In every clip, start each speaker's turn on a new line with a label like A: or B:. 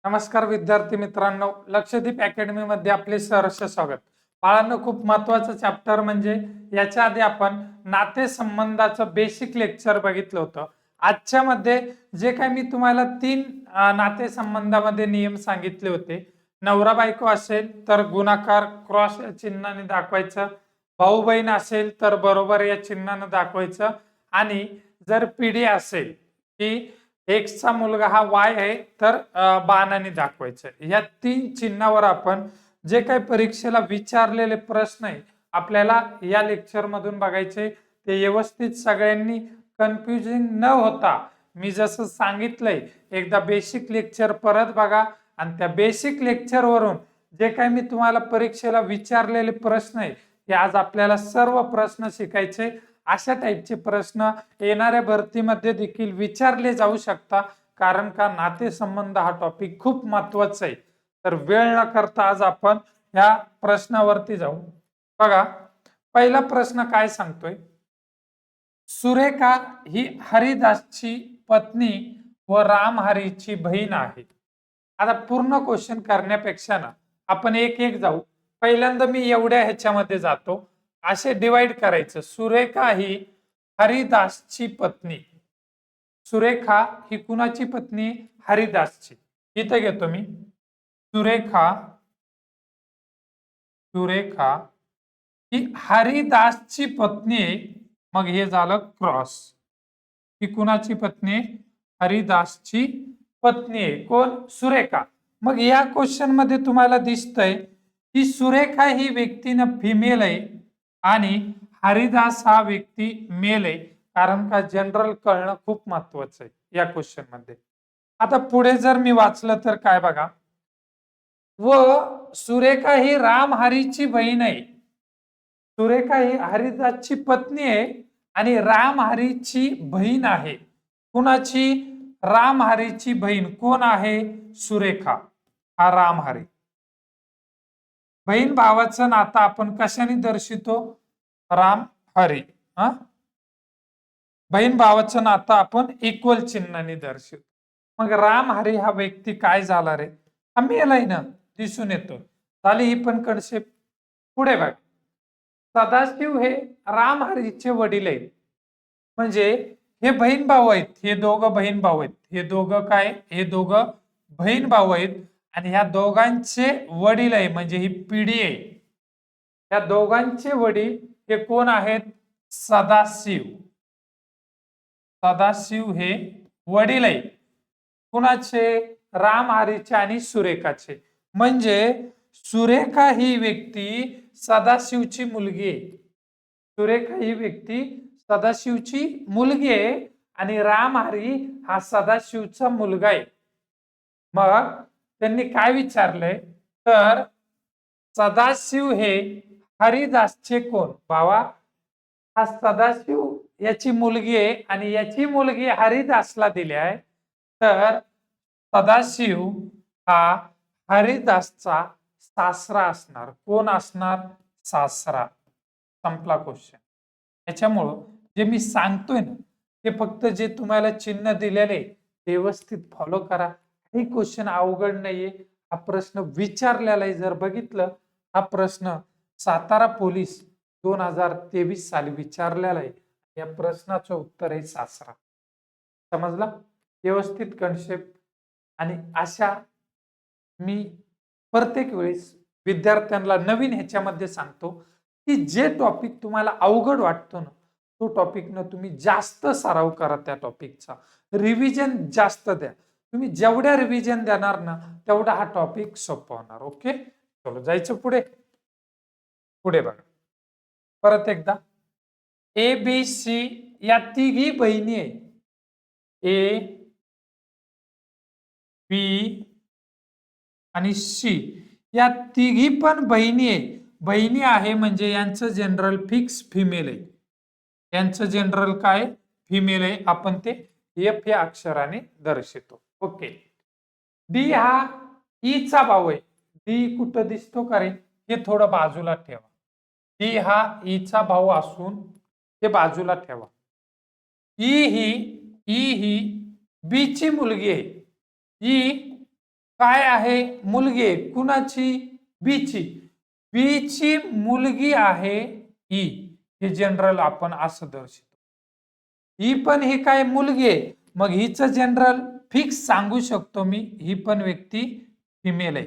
A: नमस्कार विद्यार्थी मित्रांनो, लक्षदीप अकॅडमी मध्ये आपले सहर्ष स्वागत. बाळांनो, खूप महत्वाचं चॅप्टर म्हणजे याच्या आधी आपण नातेसंबंधाचं बेसिक लेक्चर बघितलं होतं. आजच्या मध्ये जे काही मी तुम्हाला 3 नातेसंबंधामध्ये नियम सांगितले होते. नवरा बायको असेल तर गुणाकार क्रॉस या चिन्हाने दाखवायचं, भाऊ बहीण असेल तर बरोबर या चिन्हाने दाखवायचं, आणि जर पिढी असेल की एक्सचा मुलगा हा वाय आहे तर बाणाने दाखवायचं. या 3 चिन्हावर आपण जे काही परीक्षेला विचारलेले प्रश्न आहे आपल्याला या लेक्चर मधून बघायचे. ते व्यवस्थित सगळ्यांनी कन्फ्युजिंग न होता मी जसं सांगितलंय एकदा बेसिक लेक्चर परत बघा, आणि त्या बेसिक लेक्चर वरून जे काही मी तुम्हाला परीक्षेला विचारलेले प्रश्न आहे ते आज आपल्याला सर्व प्रश्न शिकायचे. अशा टाईपचे प्रश्न येणाऱ्या भरतीमध्ये देखील विचारले जाऊ शकता, कारण का नातेसंबंध हा टॉपिक खूप महत्वाचा आहे. तर वेळ न करता आज आपण या प्रश्नावरती जाऊ. बघा, पहिला प्रश्न काय सांगतोय, सुरेखा ही हरिदासची पत्नी व रामहरीची बहीण आहे. आता पूर्ण क्वेश्चन करण्यापेक्षा ना आपण एक एक जाऊ. पहिल्यांदा मी एवढ्या ह्याच्यामध्ये जातो, असे डिवाइड करायचं. सुरेखा ही हरिदासची पत्नी. सुरेखा ही कुणाची पत्नी? हरिदासची. इथे घेतो मी सुरेखा. सुरेखा ही हरिदासची पत्नी आहे. मग हे झालं क्रॉस. ही कुणाची पत्नी? हरिदासची पत्नी आहे. कोण? सुरेखा. मग या क्वेश्चन मध्ये तुम्हाला दिसतंय की सुरेखा ही व्यक्तीनं फिमेल आहे आणि हरिदास हा व्यक्ती मेल आहे, कारण का जनरल कळणं खूप महत्वाचं आहे या क्वेश्चन मध्ये. आता पुढे जर मी वाचलं तर काय बघा, व सुरेखा ही रामहरीची बहीण आहे. सुरेखा ही हरिदासची पत्नी आहे आणि रामहरीची बहीण आहे. कुणाची? रामहरीची बहीण. कोण आहे? सुरेखा. हा रामहरी. बहीण भावाचं नातं आपण कशाने दर्शितो? राम हरी. बहीण भावाचं नातं आपण इक्वल चिन्हाने दर्शवतो. मग राम हरी हा व्यक्ती काय झाला रे? हा मेलाय ना, दिसून येतो. झाली ही पण कन्सेप्ट. पुढे बघ, सदाशिव हे राम हरीचे वडील आहेत. म्हणजे हे बहीण भाऊ आहेत. हे दोघं बहीण भाऊ आहेत. हे दोघं काय? हे दोघं बहीण भाऊ आहेत. आणि ह्या दोघांचे वडील आहे, म्हणजे ही पिढी आहे. या दोघांचे वडील हे कोण आहेत? सदाशिव. सदाशिव हे वडील आहे कुणाचे? रामहरीचे आणि सुरेखाचे. म्हणजे सुरेखा ही व्यक्ती सदाशिवची मुलगी आहे. सुरेखा ही व्यक्ती सदाशिवची मुलगी आहे आणि रामहरी हा सदाशिवचा मुलगा आहे. मग त्यांनी काय विचारलंय, तर सदाशिव हे हरिदासचे कोण? भावा, हा सदाशिव याची मुलगी आहे आणि याची मुलगी हरिदासला दिली आहे. तर सदाशिव हा हरिदासचा सासरा असणार. कोण असणार? सासरा. संपला क्वेश्चन. त्याच्यामुळं जे मी सांगतोय ना ते फक्त जे तुम्हाला चिन्ह दिलेले व्यवस्थित फॉलो करा. हे क्वेश्चन अवघड नाहीये. हा प्रश्न विचारलेला आहे. जर बघितलं, हा प्रश्न सातारा पोलीस 2023 साली विचारलेला आहे. या प्रश्नाचं उत्तर आहे सासरा. समजला? व्यवस्थित कन्सेप्ट. आणि अशा मी प्रत्येक वेळेस विद्यार्थ्यांना नवीन ह्याच्यामध्ये सांगतो की जे टॉपिक तुम्हाला अवघड वाटतो ना, तो टॉपिक न तुम्ही जास्त सराव करा. त्या टॉपिकचा रिव्हिजन जास्त द्या. तुम्ही जेवढ्या रिव्हिजन देणार ना तेवढा हा टॉपिक सोपा होणार. ओके, चलो जायचं पुढे. पुढे बघा परत एकदा. ए बी सी या तिघी बहिणी आहे. ए बी आणि सी या तिघी पण बहिणी आहे. बहिणी आहे म्हणजे यांचं जनरल फिक्स फिमेल आहे. यांचं जनरल काय? फिमेल आहे. आपण ते एफ या अक्षराने दर्शवतो. ओके. डी हा ईचा भाऊ आहे. डी कुठं दिसतो का रे? हे थोडं बाजूला ठेवा. डी हा ईचा भाऊ असून हे बाजूला ठेवा. ई ही बी ची मुलगी आहे. ई काय आहे? मुलगी आहे. कुणाची? बीची. बीची मुलगी आहे ई. हे जनरल आपण असं दर्शवतो. ही पण ही काय मुलगी आहे, मग हिचं जनरल फिक्स सांगू शकतो मी, ही पण व्यक्ती फिमेल आहे.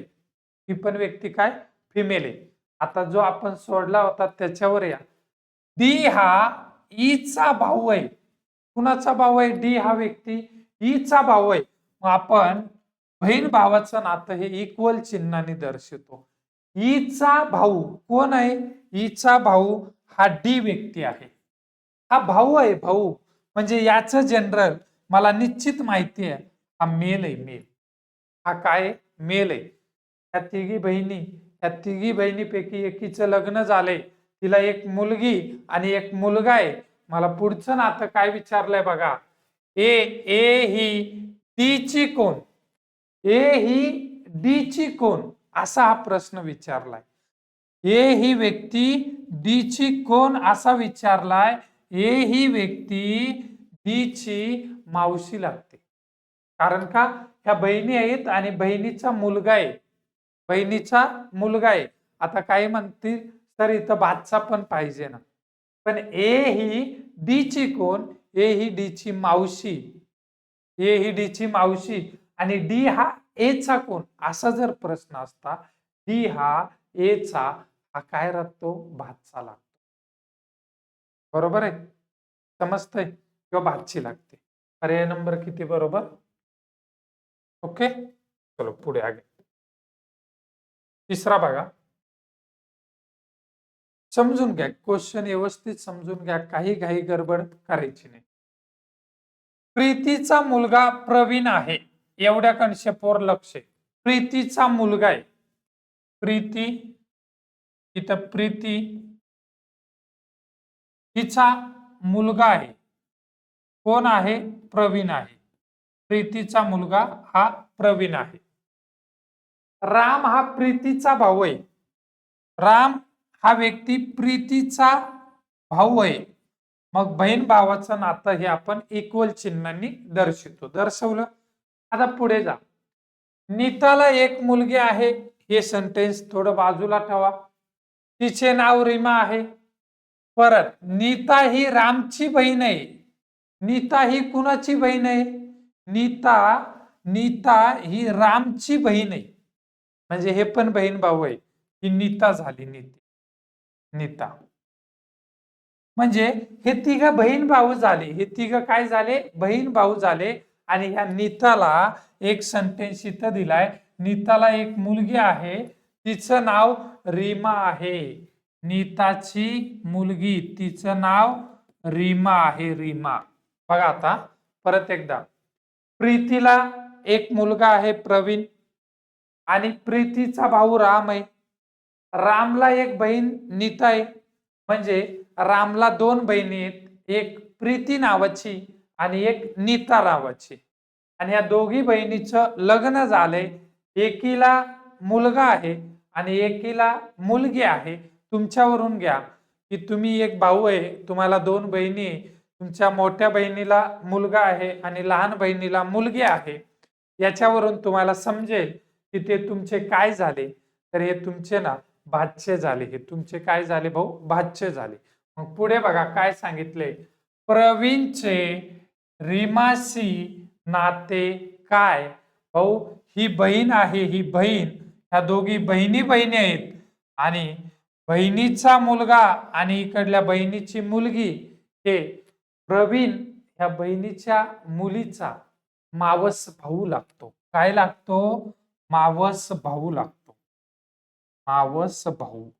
A: ही पण व्यक्ती काय? फिमेल आहे. आता जो आपण सोडला होता त्याच्यावर या. डी हा ईचा भाऊ आहे. कुणाचा भाऊ आहे? डी हा व्यक्ती ईचा भाऊ आहे. मग आपण बहीण भावाचं नातं हे इक्वल चिन्हाने दर्शवतो. ईचा भाऊ कोण आहे? ईचा भाऊ हा डी व्यक्ती आहे. हा भाऊ आहे, भाऊ. म्हणजे याचं जनरल मला निश्चित माहिती आहे, हा मेल आहे, मेल. हा काय? मेल आहे. या तिघी बहिणीपैकी एकीचं लग्न झालंय, तिला एक मुलगी आणि एक मुलगा आहे. मला पुढचं नातं काय विचारलंय बघा. ए ही डी कोण? ए ही डी ची कोण? असा हा प्रश्न विचारलाय. ए ही व्यक्ती डी ची कोण असा विचारलाय. ए ही व्यक्ती डी ची मावशी लागते. कारण का? ह्या बहिणी आहेत आणि बहिणीचा मुलगा आहे. बहिणीचा मुलगा आहे. आता काही म्हणतील तर इथं भाचा पण पाहिजे ना. पण ए ही डी ची कोण? ए ही डी ची मावशी. ए ही डी ची मावशी आणि डी हा ए चा कोण असा जर प्रश्न असता, डी हा ए चा हा काय लागतो? भाचा लागतो. बरोबर आहे? समजतंय? किंवा भाची लागते. पर्याय नंबर किती बरोबर? ओके, चलो पुढे आगे. तिसरा बघा. समजून घ्या, क्वेश्चन व्यवस्थित समजून घ्या, काही घाई गडबड करायची नाही. प्रीतीचा मुलगा प्रवीण आहे. एवढ्या कन्सेप्टवर लक्ष आहे. प्रीतीचा मुलगा आहे. प्रीती, इथं प्रीती तिचा मुलगा आहे. कोण आहे? प्रवीण आहे. प्रीतीचा मुलगा हा प्रवीण आहे. राम हा प्रीतीचा भाऊ आहे. राम हा व्यक्ती प्रीतीचा भाऊ आहे. मग बहीण भावाचं नातं हे आपण इक्वल चिन्हांनी दर्शवतो. दर्शवलं. आता पुढे जा. नीताला एक मुलगी आहे. हे सेंटेन्स थोडं बाजूला ठेवा. तिचे नाव रीमा आहे. परत नीता ही रामची बहीण आहे. नीता ही कुणाची बहीण आहे? नीता ही रामची बहीण आहे. म्हणजे हे पण बहीण भाऊ आहे. ही नीता झाली. नीता म्हणजे हे तिघ बहीण भाऊ झाले. हे तिघ काय झाले? बहीण भाऊ झाले. आणि ह्या नीताला एक सेंटेन्स इथं दिलाय. नीताला एक मुलगी आहे. तिचं नाव रीमा आहे. नीताची मुलगी, तिचं नाव रीमा आहे. रीमा. बघा आता परत एकदा. प्रीतीला एक मुलगा आहे प्रवीण आणि प्रीतीचा भाऊ राम आहे. रामला एक बहीण नीता आहे. म्हणजे रामला दोन बहिणी आहेत. एक प्रीती नावाची आणि एक नीता नावाची. आणि या दोघी बहिणीचं लग्न झालंय. एकीला मुलगा आहे आणि एकीला मुलगी आहे. तुमच्यावरून घ्या की तुम्ही एक भाऊ आहे, तुम्हाला दोन बहिणी आहे. तुमच्या मोठ्या बहिणीला मुलगा आहे आणि लहान बहिणीला मुलगी आहे. याच्यावरून तुम्हाला समजेल की ते तुमचे काय झाले. तर हे तुमचे ना भाचे झाले. हे तुमचे काय झाले भाऊ? भाचे झाले. मग पुढे बघा काय सांगितले. प्रवीणचे रीमाशी नाते काय? भाऊ ही बहीण आहे. ही बहीण, ह्या दोघी बहिणी आहेत. आणि बहिणीचा मुलगा आणि इकडल्या बहिणीची मुलगी हे प्रवीण ह्या बहिणीच्या मुलीचा मावस भाऊ लागतो. काय लागतो? मावस भाऊ लागतो. मावस भाऊ.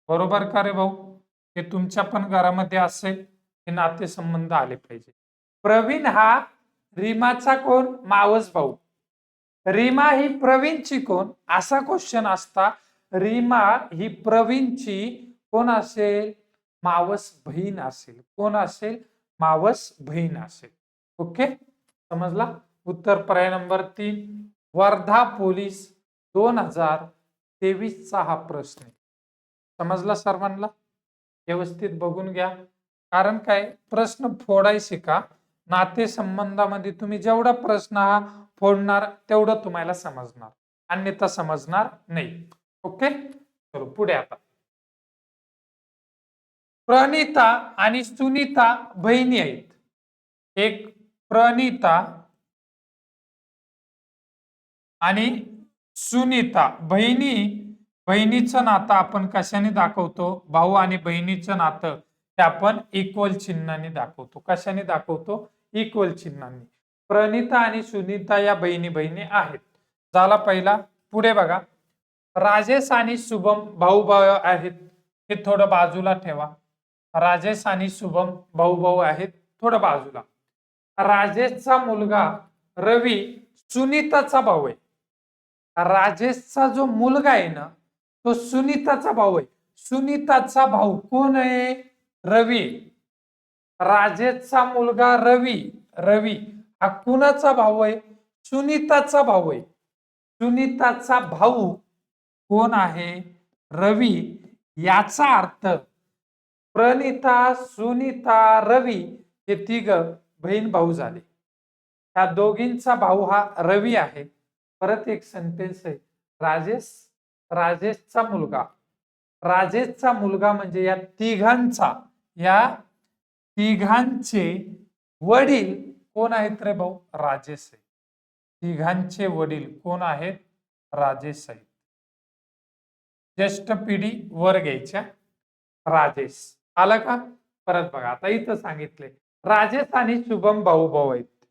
A: बरोबर का रे भाऊ? हे तुमच्या पण घरामध्ये असेल. हे नातेसंबंध आले पाहिजे. प्रवीण हा रीमाचा कोण? मावस भाऊ. रीमा ही प्रवीणची कोण? असा क्वेश्चन असता. रीमा ही प्रवीणची कोण असेल? मावस बहीण असेल. कोण असेल? मावस बहीण असेल. ओके, समजला? उत्तर पर्याय नंबर 3. वर्धा पोलीस 2023 चा हा प्रश्न आहे. समजला सर्वांना? व्यवस्थित बघून घ्या. कारण काय, प्रश्न फोडायचे का? नातेसंबंधामध्ये तुम्ही जेवढा प्रश्न हा फोडणार तेवढं तुम्हाला समजणार, अन्यथा समजणार नाही. ओके, चलो पुढे. आता प्रणिता आणि सुनीता बहिणी आहेत. एक प्रणिता आणि सुनीता बहिणीचं नातं आपण कशाने दाखवतो? भाऊ आणि बहिणीचं नातं ते आपण इक्वल चिन्हाने दाखवतो. कशाने दाखवतो? इक्वल चिन्हाने. प्रणिता आणि सुनीता या बहिणी आहेत. झाला पहिला. पुढे बघा, राजेश आणि शुभम भाऊ आहेत. हे थोडं बाजूला ठेवा. राजेश आणि शुभम भाऊ आहेत, थोडं बाजूला. राजेशचा मुलगा रवी सुनीताचा भाऊ आहे. राजेशचा जो मुलगा आहे ना, तो सुनीताचा भाऊ आहे. सुनीताचा भाऊ कोण आहे? रवी. राजेशचा मुलगा रवी हा कुणाचा भाऊ आहे? सुनीताचा भाऊ आहे. सुनीताचा भाऊ कोण आहे? रवी. याचा अर्थ प्रणिता, सुनीता, रवी हे तिघ बहीण भाऊ झाले. त्या दोघींचा भाऊ हा रवी आहे. परत एक सेंटेन्स आहे, राजेशचा मुलगा म्हणजे या तिघांचे वडील कोण आहेत रे भाऊ? राजेश आहे. तिघांचे वडील कोण आहेत? राजेश आहेत. ज्येष्ठ पिढी वर घ्यायच्या. राजेश आलं का? परत बघा, आता इथं सांगितले राजेश आणि शुभम भाऊ आहेत.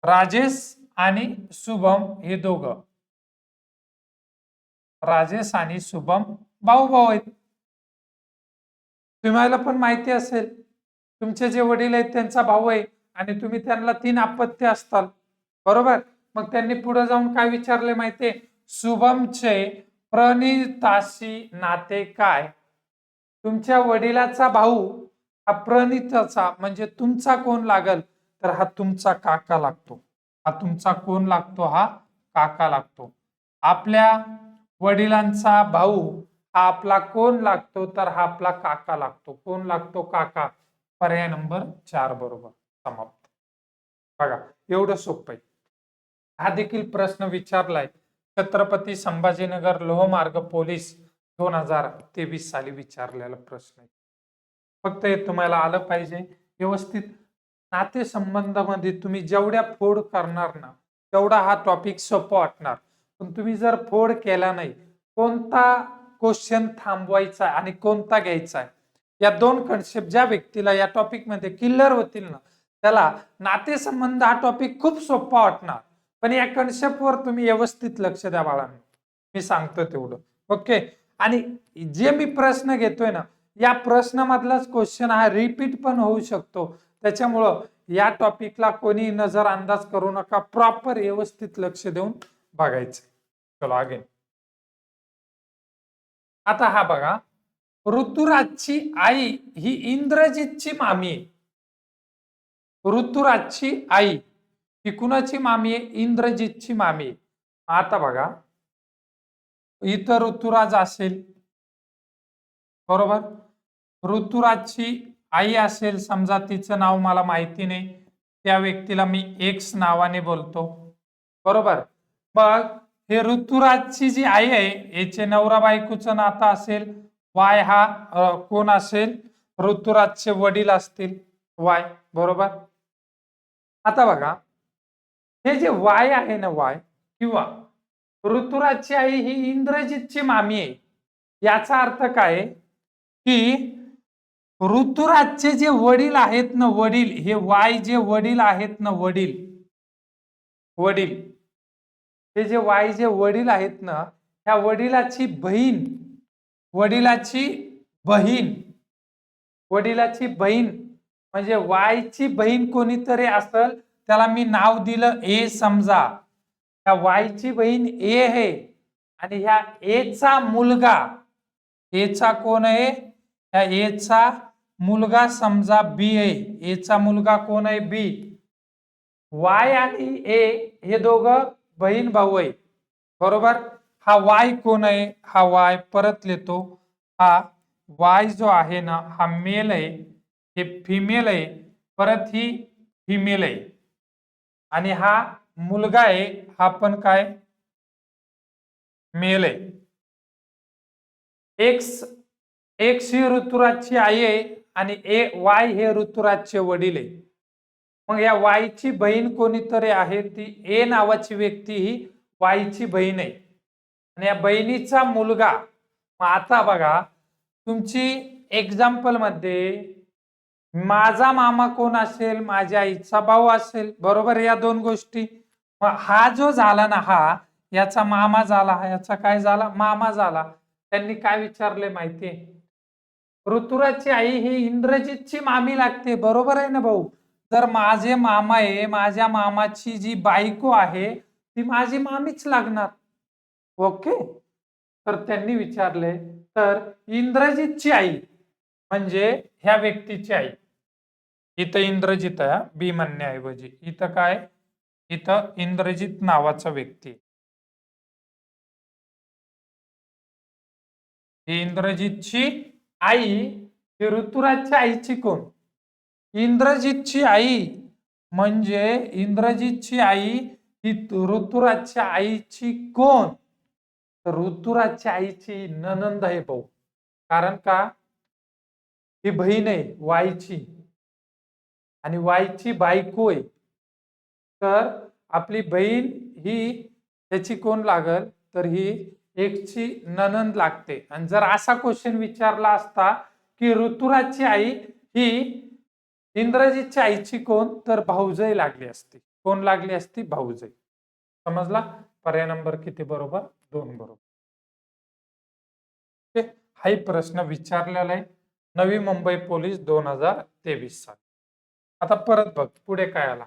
A: राजेश आणि शुभम हे दोघं, राजेश आणि शुभम भाऊ आहेत. तुम्हाला पण माहिती असेल, तुमचे जे वडील आहेत त्यांचा भाऊ आहे आणि तुम्ही त्यांना 3 अपत्य असतात, बरोबर? मग त्यांनी पुढे जाऊन काय विचारले माहितीये? शुभमचे प्रणिताशी नाते काय? तुमच्या वडिलाचा भाऊ हा प्रणिताचा म्हणजे तुमचा कोण लागल? तर हा तुमचा काका लागतो. हा तुमचा कोण लागतो? हा काका लागतो. आपल्या वडिलांचा भाऊ हा आपला कोण लागतो? तर हा आपला काका लागतो. कोण लागतो? काका. पर्याय नंबर 4 बरोबर. समाप्त. बघा, एवढं सोपं आहे. हा देखील प्रश्न विचारलाय छत्रपती संभाजीनगर लोहमार्ग पोलीस 2023 साली विचारलेला प्रश्न आहे. फक्त हे तुम्हाला आलं पाहिजे व्यवस्थित. नातेसंबंधामध्ये तुम्ही जेवढ्या फोड करणार ना, तेवढा हा टॉपिक सोपा वाटणार. पण तुम्ही जर फोड केला नाही, कोणता क्वेश्चन थांबवायचा आणि कोणता घ्यायचा, या 2 कन्सेप्ट ज्या व्यक्तीला या टॉपिक मध्ये क्लिअर होतील ना, त्याला नातेसंबंध हा टॉपिक खूप सोपा वाटणार. पण या कन्सेप्ट वर तुम्ही व्यवस्थित लक्ष द्या बाळांनो, मी सांगतो तेवढं. ओके. आणि जे मी प्रश्न घेतोय ना, या प्रश्नामधलाच क्वेश्चन हा रिपीट पण होऊ शकतो. त्याच्यामुळं या टॉपिकला कोणी नजर अंदाज करू नका. प्रॉपर व्यवस्थित लक्ष देऊन बघायचं. चलो आगे. आता हा बघा, ऋतुराजची आई ही इंद्रजितची मामी आहे. ऋतुराजची आई ही कुणाची मामी आहे? इंद्रजितची मामी आहे. आता बघा, इथं ऋतुराज असेल, बरोबर? ऋतुराजची आई असेल, समजा तिचं नाव मला माहिती नाही, त्या व्यक्तीला मी एक्स नावाने बोलतो, बरोबर? मग हे ऋतुराजची जी आई आहे, याचे नवरा बायकोचं नातं असेल. वाय हा कोण असेल? ऋतुराजचे वडील असतील, वाय, बरोबर? आता बघा, हे जे वाय आहे ना, वाय किंवा ऋतुराजची आई ही इंद्रजितची मामी आहे. याचा अर्थ काय? की ऋतुराजचे जे वडील आहेत ना, वडील, हे वाय जे वडील आहेत ना, वडील हे जे वाय जे वडील आहेत ना, ह्या वडिलाची बहीण म्हणजे वायची बहीण कोणीतरी असेल, त्याला मी नाव दिलं ए. समजा त्या वायची बहीण ए आहे आणि ह्या एचा मुलगा, एचा कोण आहे? ह्या एचा मुलगा समजा बी आहे. एचा मुलगा कोण आहे? बी. वाय आणि ए हे दोघं बहीण भाऊ आहे, बरोबर? हा वाय कोण आहे? हा वाय परत लिहितो. हा वाय जो आहे ना, हा मेल आहे, हे फिमेल आहे, परत ही फिमेल आहे आणि हा मुलगा आहे हा पण काय मेल आहे. एक्स ही ऋतुराजची आई आहे आणि वाय हे ऋतुराजचे वडील आहे. मग या वायची बहीण कोणीतरी आहे, ती ए नावाची व्यक्ती ही वायची बहीण आहे आणि या बहिणीचा मुलगा. मग आता बघा तुमची एक्झाम्पल मध्ये माझा मामा कोण असेल, माझ्या आईचा भाऊ असेल, बरोबर. या दोन गोष्टी. मग हा जो झाला ना, हा याचा मामा झाला, हा याचा काय झाला, मामा झाला. त्यांनी काय विचारले माहितीये, ऋतुराजची आई ही इंद्रजितची मामी लागते, बरोबर आहे ना भाऊ. तर माझे मामा आहे, माझ्या मामाची जी बायको आहे ती माझी मामीच लागणार. ओके. तर त्यांनी विचारले, तर इंद्रजितची आई म्हणजे ह्या व्यक्तीची आई. इथं इंद्रजित आहे, बी म्हणण्याऐवजी इथं काय, इथं इंद्रजित नावाचा व्यक्ती. ही इंद्रजितची आई ही ऋतुराजच्या आईची कोण, इंद्रजितची आई. म्हणजे इंद्रजितची आई ही ऋतुराजच्या आईची कोण, तर ऋतुराजच्या आईची ननंद आहे भाऊ. कारण का, ही बहीण आहे वाईची आणि वाईची बायको आहे. तर आपली बहीण ही त्याची कोण लागल, तर ही एकची ननंद लागते. आणि जर असा क्वेश्चन विचारला असता की ऋतुराजची आई ही इंद्रजितच्या आईची कोण, तर भाऊजय लागली असती. कोण लागली असती, भाऊजय. समजला. पर्याय नंबर किती बरोबर, 2 बरोबर. हाही प्रश्न विचारलेला आहे नवी मुंबई पोलीस 2023 साली. आता परत बघ पुढे काय आला,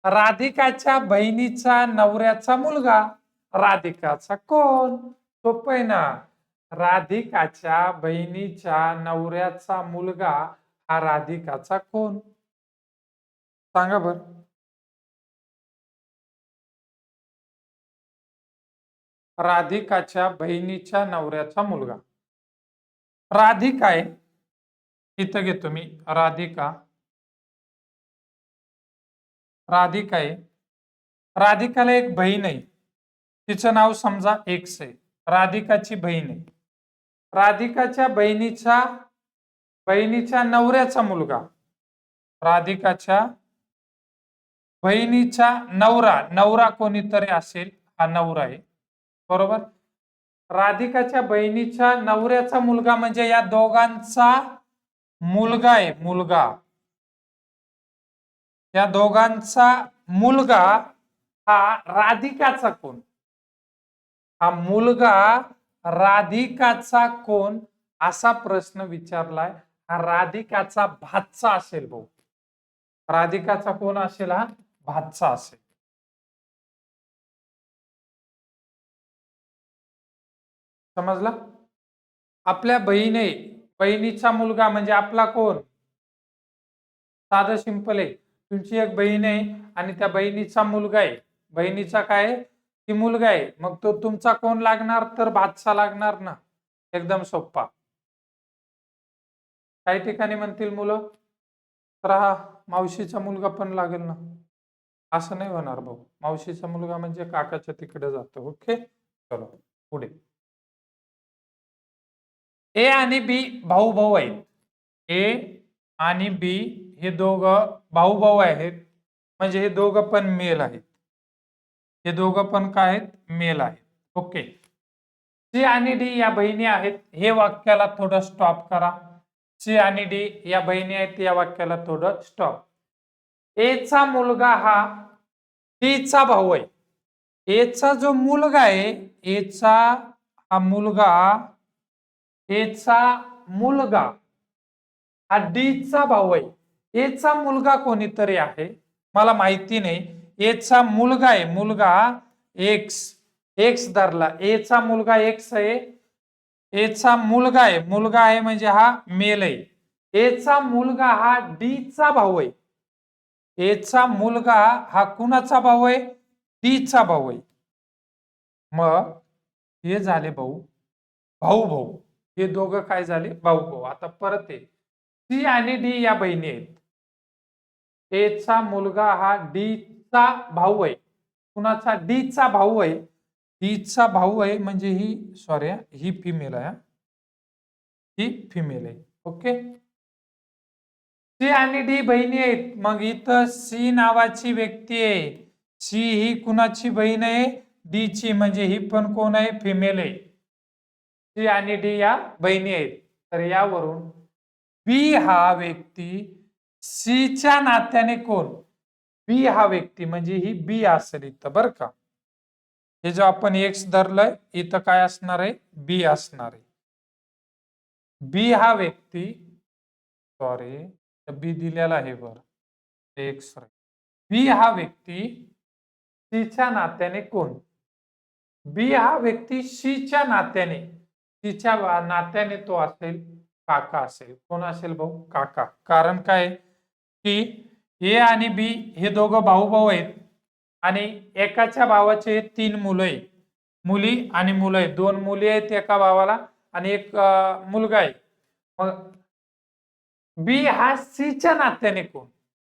A: राधिकाच्या बहिणीचा नवऱ्याचा मुलगा. राधिकाचा कोण, सोपं आहे ना. राधिकाच्या बहिणीच्या नवऱ्याचा मुलगा हा राधिकाचा कोण, सांगा बर. राधिकाच्या बहिणीच्या नवऱ्याचा मुलगा. राधिका आहे, इथं घेतो मी राधिका. राधिका आहे, राधिकाला एक बहीण आहे, तिचं नाव समजा एक्स आहे. राधिकाची बहीण आहे. राधिकाच्या बहिणीच्या नवऱ्याचा मुलगा. राधिकाच्या बहिणीचा नवरा कोणीतरी असेल, हा नवरा आहे, बरोबर. राधिकाच्या बहिणीच्या नवऱ्याचा मुलगा म्हणजे या दोघांचा मुलगा आहे, मुलगा. या दोघांचा मुलगा हा राधिकाचा कोण, हा मुलगा राधिकाचा कोण, असा प्रश्न विचारलाय. हा राधिकाचा भाचा असेल भाऊ. राधिकाचा कोण असेल, हा भाचा असेल. समजला. आपल्या बहिणीचा मुलगा म्हणजे आपला कोण, साधं सिंपल आहे. तुमची एक बहीण आहे आणि त्या बहिणीचा मुलगा आहे. बहिणीचा काय, ती मुलगा आहे, मग तो तुमचा कोण लागणार, तर भाचा लागणार ना. एकदम सोप्पा. काही ठिकाणी म्हणतील मुलं, तर हा मावशीचा मुलगा पण लागेल ना. असं नाही होणार भाऊ. मावशीचा मुलगा म्हणजे काकाच्या तिकडे जातो. ओके, चलो पुढे. ए आणि बी भाऊ भाऊ आहेत. ए आणि बी हे दोघं भाऊ भाऊ आहेत, म्हणजे हे दोघं पण मेल आहेत. हे दोघं पण काय आहेत, मेल आहेत. ओके. सी आणि डी या बहिणी आहेत. हे वाक्याला थोडं स्टॉप करा. सी आणि डी या बहिणी आहेत, या वाक्याला थोडं स्टॉप. एचा मुलगा हा टीचा भाऊ आहे. एचा जो मुलगा आहे, एचा हा मुलगा, एचा मुलगा हा डीचा भाऊ आहे. एचा मुलगा कोणीतरी आहे, मला माहिती नाही. एचा मुलगा आहे, मुलगा एक्स धरला. एचा मुलगा एक्स आहे. एचा मुलगा आहे म्हणजे हा मेल आहे. एचा मुलगा हा डीचा भाऊ आहे. एचा मुलगा हा कुणाचा भाऊ आहे, डीचा भाऊ आहे. मग हे झाले भाऊ भाऊ. हे दोघं काय झाले, भाऊ. आता परत आहे, सी आणि डी या बहिणी आहेत. एचा मुलगा हा डीचा भाऊ आहे. कुणाचा डीचा भाऊ आहे, डीचा भाऊ आहे म्हणजे ही सॉरी ही फिमेल आहे, ही फिमेल आहे. ओके, सी आणि डी बहिणी आहेत. मग इथं सी नावाची व्यक्ती आहे, सी ही कुणाची बहीण आहे, डी ची, म्हणजे ही पण कोण आहे, फिमेल आहे. सी आणि डी या बहिणी आहेत. तर यावरून बी हा व्यक्ती सीच्या नात्याने कोण, बी हा व्यक्ती म्हणजे ही बी असेल इथं बरं का. हे जो आपण एक्स धरलंय इथं काय असणार आहे, बी असणार आहे. बी हा व्यक्ती सॉरी बी दिलेला आहे बर एक्स, बी हा व्यक्ती सीच्या नात्याने कोण, बी हा व्यक्ती सीच्या नात्याने, सीच्या नात्याने तो असेल काका असेल. कोण असेल भाऊ, काका. कारण काय की ए आणि बी हे दोघं भाऊ भाऊ आहेत आणि एकाच्या भावाचे 3 मुलं आहेत, मुली आणि मुलं आहेत. 2 मुली आहेत एका भावाला आणि एक मुलगा आहे. मग बी हा सीच्या नात्याने कोण,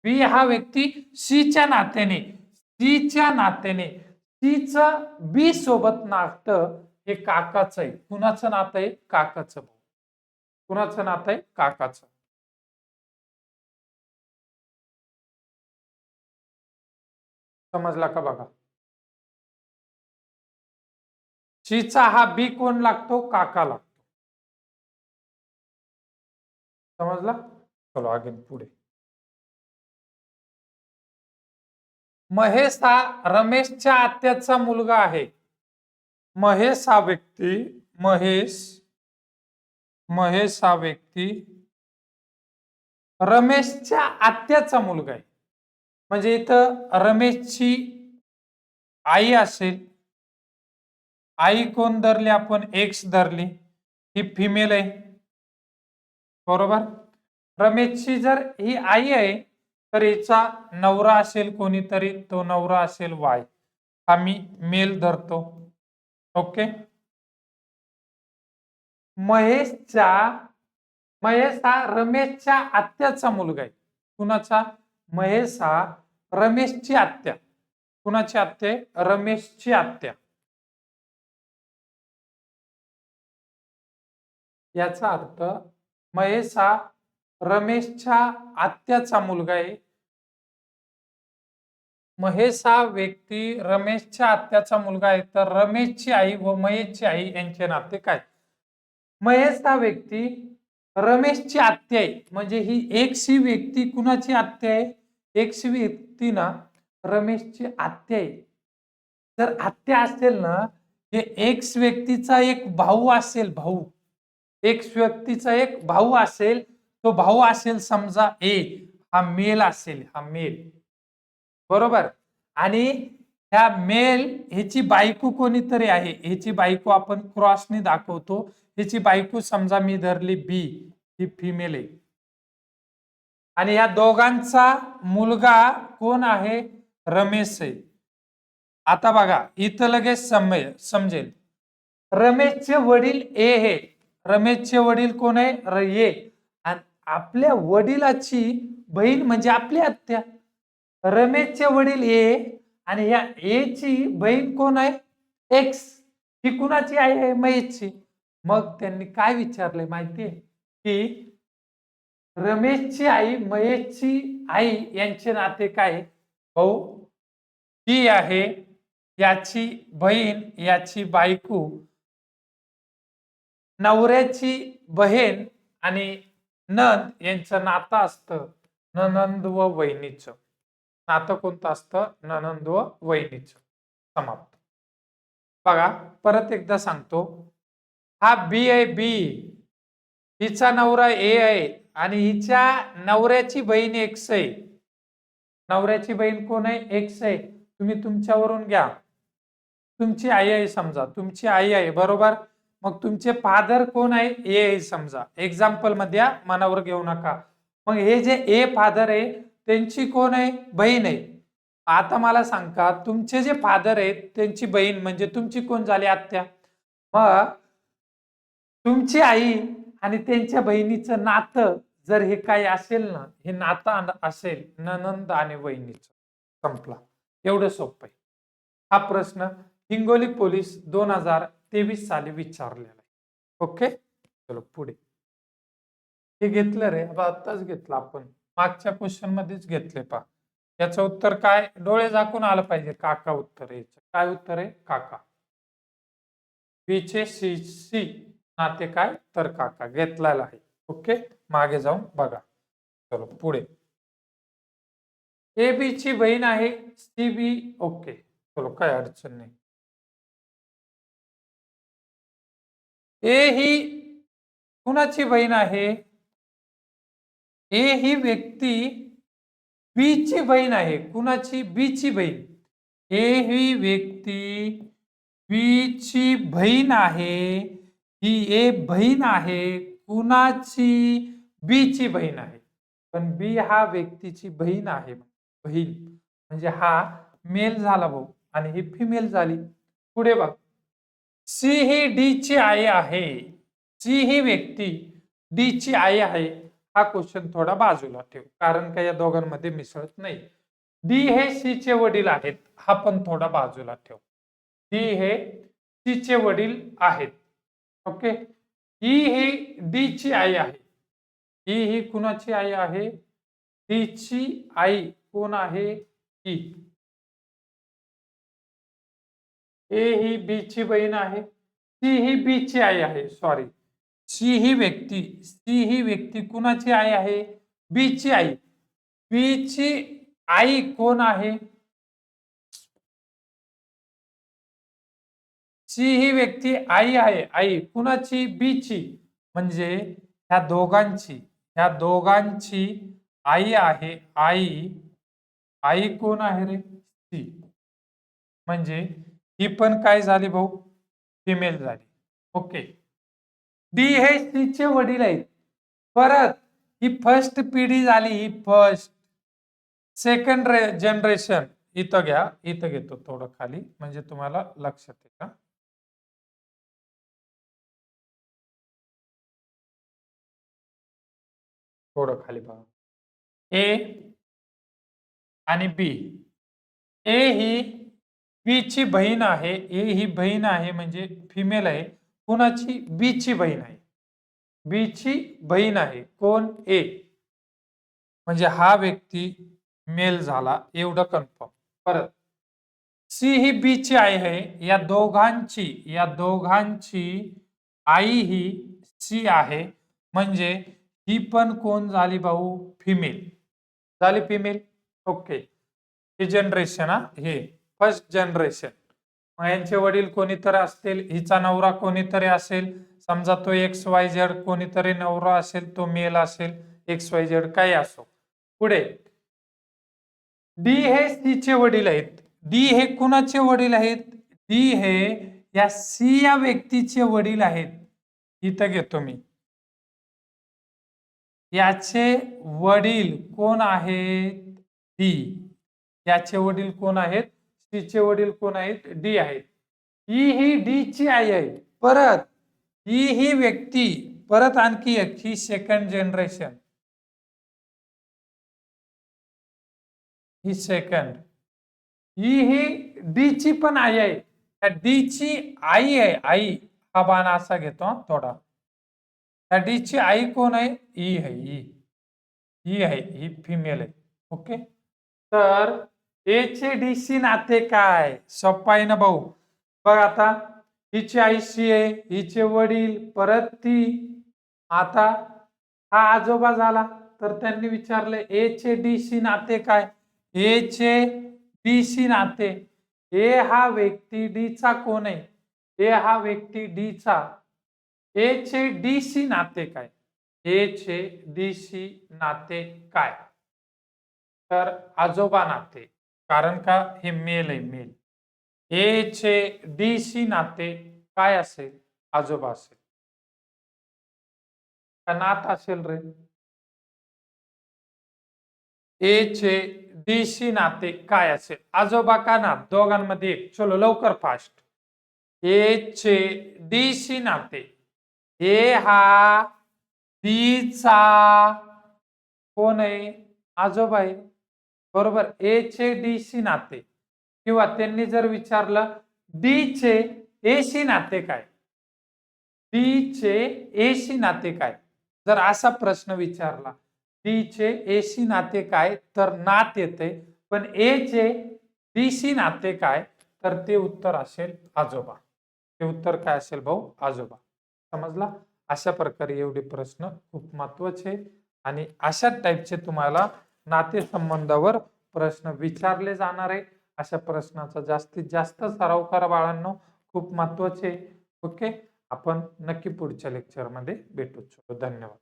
A: बी हा व्यक्ती सीच्या नात्याने, सीच्या नात्याने सीचं बी सोबत नातं हे काकाचं आहे. कुणाचं नातं आहे, काकाचं. कुणाचं नातं आहे, काकाचं. समजला का बघा. सीचा हा बी कोण लागतो, काका लागतो. समजला. चलो आगे पुढे. महेश हा रमेशच्या आत्याचा मुलगा आहे. महेश हा व्यक्ती, महेश हा व्यक्ती रमेशच्या आत्याचा मुलगा आहे. म्हणजे इथं रमेशची आई असेल, आई कोण धरली आपण, एक्स धरली, ही फिमेल आहे बरोबर. रमेशची जर ही आई आहे तर हिचा नवरा असेल कोणीतरी, तो नवरा असेल वाय, हा मी मेल धरतो. ओके, महेश हा रमेशच्या आत्याचा मुलगा आहे. कुणाचा, महेश हा रमेशची आत्या, कुणाची आत्या, रमेशची आत्या. याचा अर्थ महेश हा रमेशच्या आत्याचा मुलगा आहे. महेश हा व्यक्ती रमेशच्या आत्याचा मुलगा आहे. तर रमेशची आई व महेशची आई यांचे नाते काय. महेश हा व्यक्ती रमेशची आत्या आहे, म्हणजे ही एक्स ही व्यक्ती कुणाची आत्या आहे, एक्स व्यक्ती ना रमेशची आत्या आहे. जर आत्या असेल ना, हे एक्स व्यक्तीचा एक भाऊ असेल, भाऊ, एक्स व्यक्तीचा एक भाऊ असेल, तो भाऊ असेल समजा ए, हा मेल असेल, हा मेल बरोबर. आणि ह्या मेल ह्याची बायको कोणीतरी आहे, ह्याची बायको आपण क्रॉसने दाखवतो. ह्याची बायको समजा मी धरली बी, ही फिमेल आहे आणि या दोघांचा मुलगा कोण आहे, रमेश आहे. आता बघा इथं लगेच समजेल. रमेशचे वडील ए हे, रमेशचे वडील कोण आहे, ए, आणि आपल्या वडिलाची बहीण म्हणजे आपली आत्या. रमेशचे वडील ए आणि या ए ची बहीण कोण आहे, एक्स, ही कुणाची आई आहे, महेशची. मग त्यांनी काय विचारले माहितीये की रमेशची आई महेशची आई यांचे नाते काय, भाऊ, ही आहे याची बहीण, याची बायको, नवऱ्याची बहीण आणि नंद यांचं नातं असतं ननंद व वहिनीचं. नातं कोणतं असतं, ननंद व वहिनीचं. समाप्त. बघा परत एकदा सांगतो. हा बी आहे, बी, हिचा नवरा ए आहे आणि हिच्या नवऱ्याची बहीण एक्स आहे. नवऱ्याची बहीण कोण आहे, एक्स आहे. तुम्ही तुमच्यावरून घ्या, तुमची आई आहे समजा, तुमची आई आहे बरोबर. मग तुमचे फादर कोण आहे, ए आहे समजा, एक्झाम्पल मध्ये मनावर घेऊ नका. मग हे जे ए फादर आहे त्यांची कोण आहे, बहीण आहे. आता मला सांगा, तुमचे जे फादर आहेत त्यांची बहीण म्हणजे तुमची कोण झाली, आत्या. मग तुमची आई आणि त्यांच्या बहिणीचं नातं जर हे काही असेल ना, हे नातं असेल ननंद आणि वहिनीचं, संपला. एवढं सोपं आहे. हा प्रश्न हिंगोली पोलीस 2023 साली विचारलेला आहे. ओके, चलो पुढे. हे घेतलं रे, आताच घेतलं आपण, मागच्या क्वेश्चन मध्येच घेतले पा. याचं उत्तर काय? डोळे झाकून आलं पाहिजे. काका उत्तर आहे. काय उत्तर आहे? काका. बी चे सी नाते काय? तर काका. घेतलेला आहे. ओके, मागे जाऊन बघा. चलो पुढे. ए बी ची बहीण आहे, सी बी. ओके, चलो काय अडचण नाही. ए ही कुणाची बहीण आहे? ए ही व्यक्ती बी ची बहीण आहे. कुणाची? बी ची बहीण. ए ही व्यक्ती बी ची बहीण आहे. ही ए बहीण आहे. कुणाची? बी ची बहीण आहे. पण बी हा व्यक्तीची बहीण आहे. बहीण म्हणजे हा मेल झाला भाऊ आणि ही फिमेल झाली. पुढे बघ. सी ही डी ची आई आहे. सी ही व्यक्ती डी ची आई आहे. हा क्वेश्चन थोडा बाजूला ठेव, कारण का या दोघांमध्ये मिसळत नाही. डी हे सी चे वडील आहेत. हा पण थोडा बाजूला ठेव. डी हे सी चे वडील आहेत. ओके, ही ही डी ची आई आहे. ही ही कुणाची आई आहे? डी ची आई कोण आहे? ही. ए ही बी ची बहीण आहे. सी ही बी ची आई आहे. सॉरी, सी ही व्यक्ती कुणाची आई आहे? बी ची आई. बी ची आई कोण आहे? सी ही व्यक्ती आई आहे. आई कुणाची? बी ची. म्हणजे ह्या दोघांची आई आहे. आई कोण आहे रे? सी. म्हणजे ही पण काय झाली भाऊ? फिमेल झाली. ओके, डी हे सी चे वडील आहेत. परत ही फर्स्ट पिढी झाली. ही फर्स्ट. सेकंड जनरेशन इथं घ्या. इथं घेतो थोडं खाली, म्हणजे तुम्हाला लक्षात येईल का. थोडं खाली बघा. ए आणि बी. ए ही बी ची बहीण आहे. ए ही बहीण आहे म्हणजे फिमेल आहे. कुणाची? बी ची बहीण आहे. बी ची बहीण आहे. कोण? ए. म्हणजे हा व्यक्ती मेल झाला, एवढं कन्फर्म. परत सी ही बी ची आई आहे. या दोघांची आई ही सी आहे. म्हणजे ही पण कोण झाली भाऊ? फिमेल झाली. फिमेल. ओके, हे जनरेशन. हे फर्स्ट जनरेशन. मग यांचे वडील कोणीतरी असतील. हिचा नवरा कोणीतरी असेल. समजा तो XYZ कोणीतरी नवरा असेल, तो मेल असेल. XYZ काही असो. पुढे डी हे सी चे वडील आहेत. डी हे कुणाचे वडील आहेत? डी हे या सी या व्यक्तीचे वडील आहेत. इथं घेतो मी. याचे वडील कोण आहेत? डी. याचे वडील कोण आहेत? सी चे वडील कोण आहेत? डी आहेत. ही डी ची आई आहे. परत ही व्यक्ती, परत आणखी एक, ही सेकंड जनरेशन. ही सेकंड. ही डी ची पण आई आहे. त्या डी ची आई आहे. आई हा बाण असा घेतो थोडा. त्या डी ची आई कोण आहे? ई आहे. ही आहे. ही फिमेल आहे. ओके, तर ए चे डी सी नाते काय? सोपा आहे ना भाऊ. बघ आता, हिची आई सी आहे. हिचे वडील, परत ती. आता हा आजोबा झाला, तर त्यांनी विचारले ए चे डी सी नाते काय? ए चे डी सी नाते. ए हा व्यक्ती डी चा कोण आहे? ए हा व्यक्ती डी चा. ए चे डी सी नाते काय? ए चे डी सी नाते काय? तर आजोबा नाते, कारण का हे मेल आहे. मेल. ए चे डी सी नाते काय असेल? आजोबा असेल. का नात असेल रे? ए चे डी सी नाते काय असेल? आजोबा का नात? दोघांमध्ये एक. चलो लवकर, फास्ट. ए चे डी सी नाते. ए हा डी चा कोण आहे? आजोबा आहे. बरोबर. ए चे डी सी नाते. किंवा त्यांनी जर विचारलं डी चे ए शी नाते काय, डी चे ए शी नाते काय, जर असा प्रश्न विचारला डी चे ए शी नाते काय तर नात येते, पण ए चे डी शी नाते काय तर ते उत्तर असेल आजोबा. ते उत्तर काय असेल भाऊ? आजोबा. समजला? अशा प्रकारे एवढे प्रश्न खूप महत्वाचे आणि अशा टाईपचे तुम्हाला नातेसंबंधावर प्रश्न विचारले जाणार आहे. अशा प्रश्नाचा जास्तीत जास्त सराव करा बाळांनो, खूप महत्वाचे. ओके, आपण नक्की पुढच्या लेक्चरमध्ये भेटूच. धन्यवाद.